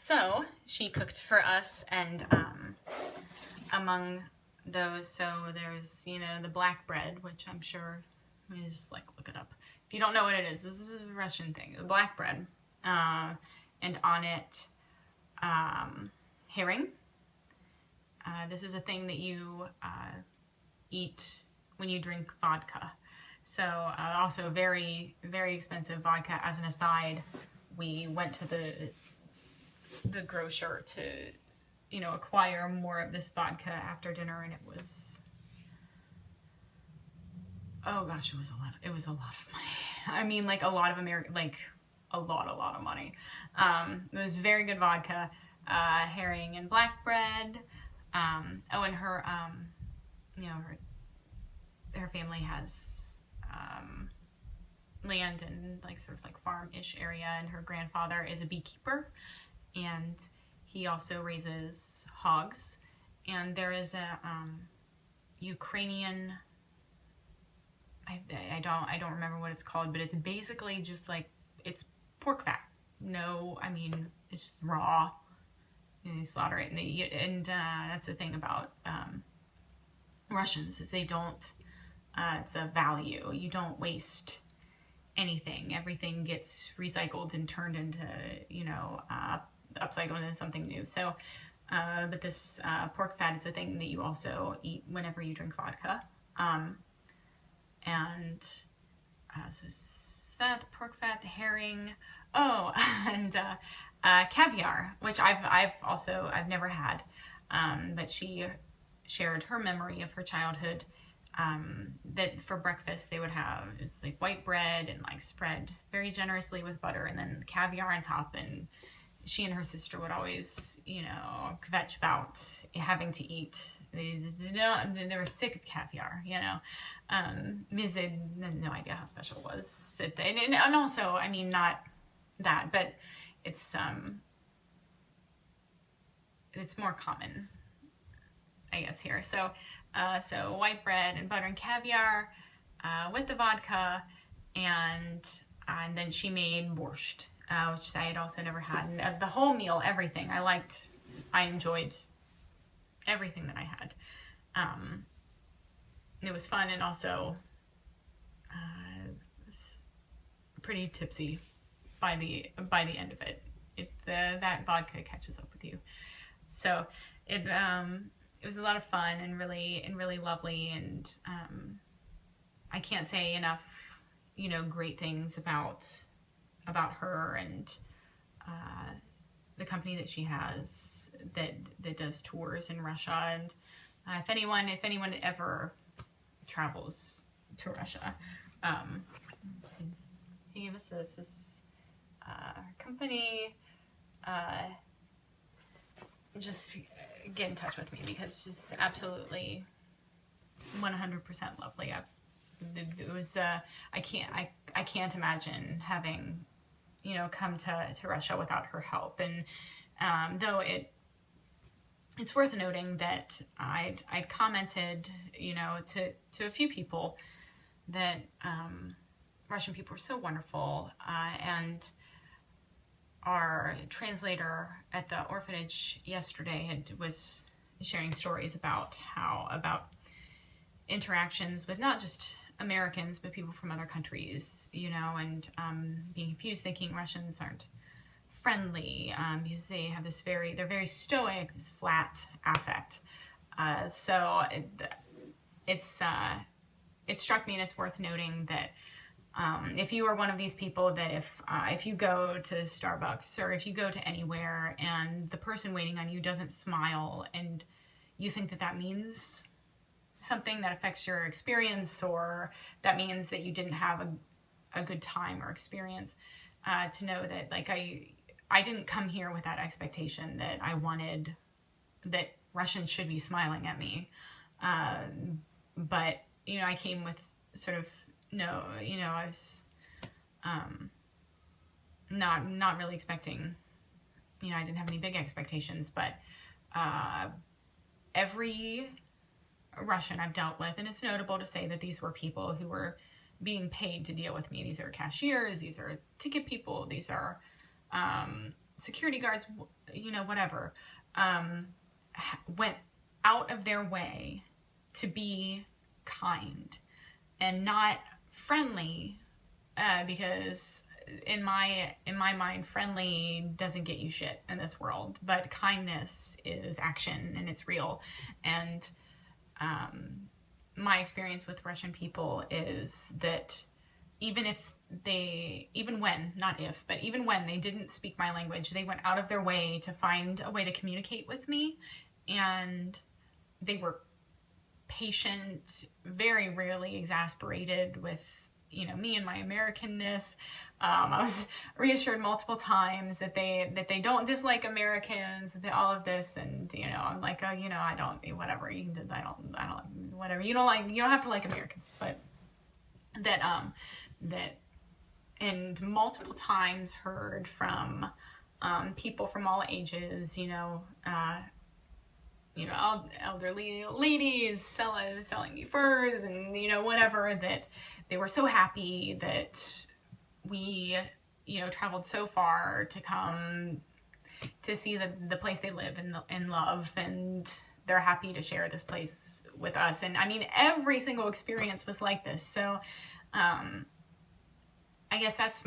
So she cooked for us, and among those, so there's, the black bread, which I'm sure, let me just look it up. If you don't know what it is, this is a Russian thing. The black bread, and on it, herring. This is a thing that you eat when you drink vodka. So also very, very expensive vodka. As an aside, we went to the grocer to, acquire more of this vodka after dinner, and it was, oh gosh, it was a lot of money. I mean, a lot of American, a lot of money. It was very good vodka, herring and black bread. And her, her family has land in sort of farm-ish area, and her grandfather is a beekeeper, and he also raises hogs. And there is a Ukrainian, I don't remember what it's called, but it's basically just it's pork fat. No, I mean, it's just raw, and they slaughter it, and they eat it. And that's the thing about Russians, is they don't, it's a value. You don't waste anything. Everything gets recycled and turned into, upcycled into something new. So, but this pork fat is a thing that you also eat whenever you drink vodka. And so that, the pork fat, the herring, and caviar, which I've never had, but she shared her memory of her childhood, that for breakfast they would have, it's white bread and spread very generously with butter, and then caviar on top. And she and her sister would always, kvetch about having to eat. They were sick of caviar, because they had no idea how special it was. And also, I mean, not that, but it's more common, I guess, here. So, so white bread and butter and caviar with the vodka, and then she made borscht, which I had also never had. And the whole meal, everything, I enjoyed everything that I had. It was fun, and also pretty tipsy by the end of it. That vodka catches up with you. So it was a lot of fun, and really lovely, and I can't say enough, great things about her, and the company that she has that does tours in Russia. And if anyone ever travels to Russia, he gave us this company. Just get in touch with me, because she's absolutely 100% lovely. It was I can't imagine having come to Russia without her help. And though it's worth noting that I'd commented to a few people that Russian people are so wonderful, and our translator at the orphanage yesterday was sharing stories about interactions with not just Americans, but people from other countries, and being confused, thinking Russians aren't friendly, because they have they're very stoic, this flat affect. So it struck me, and it's worth noting that if you are one of these people that if you go to Starbucks, or if you go to anywhere and the person waiting on you doesn't smile, and you think that means something that affects your experience, or that means that you didn't have a good time or experience, to know that I didn't come here with that expectation that I wanted that Russians should be smiling at me, but I came with sort of, no, I was not really expecting, I didn't have any big expectations, but every Russian I've dealt with, and it's notable to say that these were people who were being paid to deal with me. These are cashiers, these are ticket people, these are security guards, you know, whatever, went out of their way to be kind and not friendly, because in my mind, friendly doesn't get you shit in this world, but kindness is action and it's real. And my experience with Russian people is that even when, not if, but even when they didn't speak my language, they went out of their way to find a way to communicate with me. And they were patient, very rarely exasperated with, you know, me and my Americanness. I was reassured multiple times that they don't dislike Americans, all of this, and, you know, I'm like, oh, you know, I don't, whatever, I don't, whatever, you don't have to like Americans, but and multiple times heard from people from all ages, you know, elderly ladies selling me furs, and, you know, whatever, that they were so happy that we, you know, traveled so far to come to see the place they live and love, and they're happy to share this place with us. And I mean, every single experience was like this. So I guess that's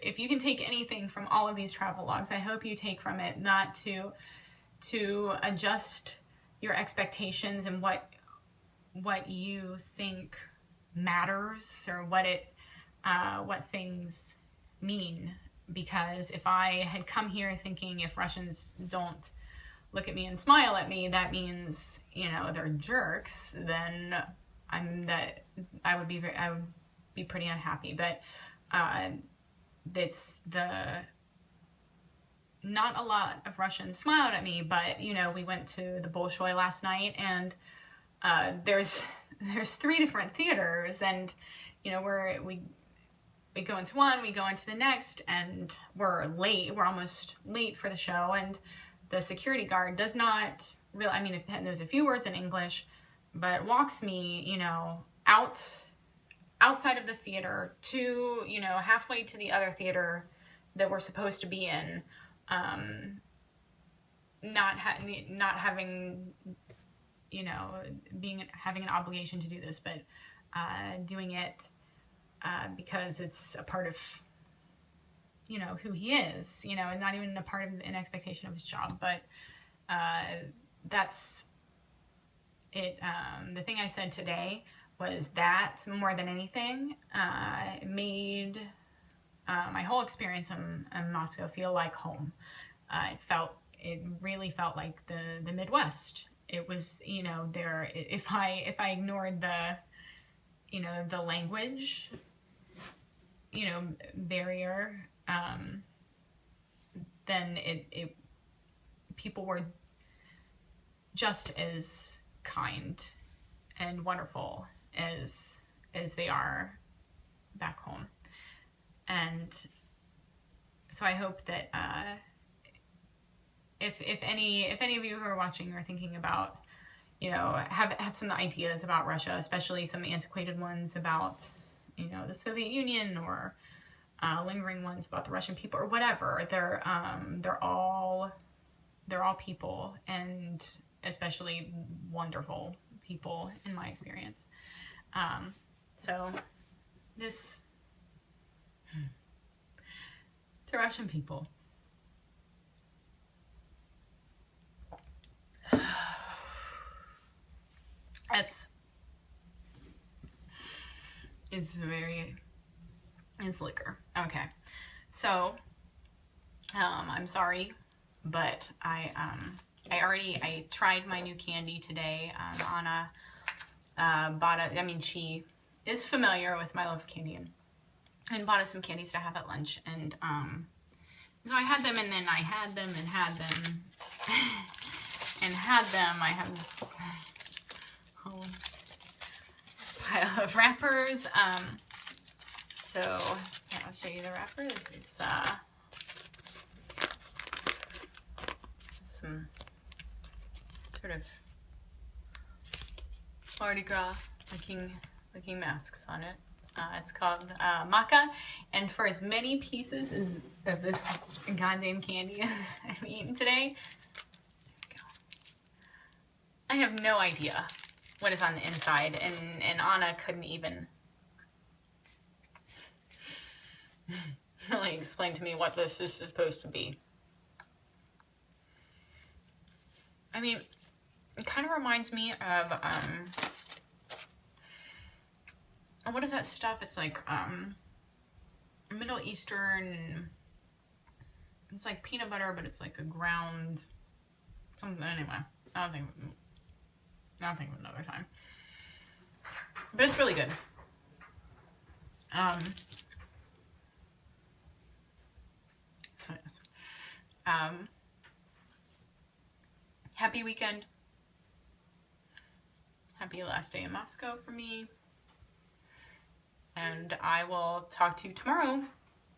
if you can take anything from all of these travel logs, I hope you take from it not to adjust your expectations and what you think matters, or what things mean. Because if I had come here thinking if Russians don't look at me and smile at me, that means, you know, they're jerks, then I would be pretty unhappy. But not a lot of Russians smiled at me, but, you know, we went to the Bolshoi last night, and there's 3 different theaters, and, you know, we go into one, we go into the next, and we're almost late for the show, and the security guard does not really, I mean, there's a few words in English, but walks me, you know, outside of the theater to, you know, halfway to the other theater that we're supposed to be in, not having, you know, having an obligation to do this, but doing it because it's a part of, you know, who he is, you know, and not even a part of an expectation of his job. But that's it. The thing I said today was that, more than anything, made my whole experience in Moscow feel like home. It really felt like the Midwest. It was, you know, if I ignored the language, you know, barrier, then people were just as kind and wonderful as they are back home. And so I hope that if any of you who are watching are thinking about, you know, have some ideas about Russia, especially some antiquated ones about, you know, the Soviet Union, or lingering ones about the Russian people, or whatever, they're all people, and especially wonderful people in my experience. So this to Russian people. It's liquor. Okay. So, I'm sorry, but I tried my new candy today. Anna she is familiar with my love of candy, and bought us some candies to have at lunch. And so I had them, and then I had them and had them and had them. I have this whole pile of wrappers. So here, I'll show you the wrapper. This is some sort of Mardi Gras looking masks on it. It's called maca, and for as many pieces of this goddamn candy as I've eaten today, I have no idea what is on the inside, and Anna couldn't even really explain to me what this is supposed to be. I mean, it kind of reminds me of, what is that stuff? It's like, Middle Eastern, it's like peanut butter, but it's like a ground, something, anyway, I'll think of another time. But it's really good. So yes. Happy weekend. Happy last day in Moscow for me. And I will talk to you tomorrow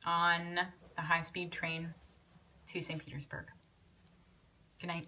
on the high-speed train to St. Petersburg. Good night.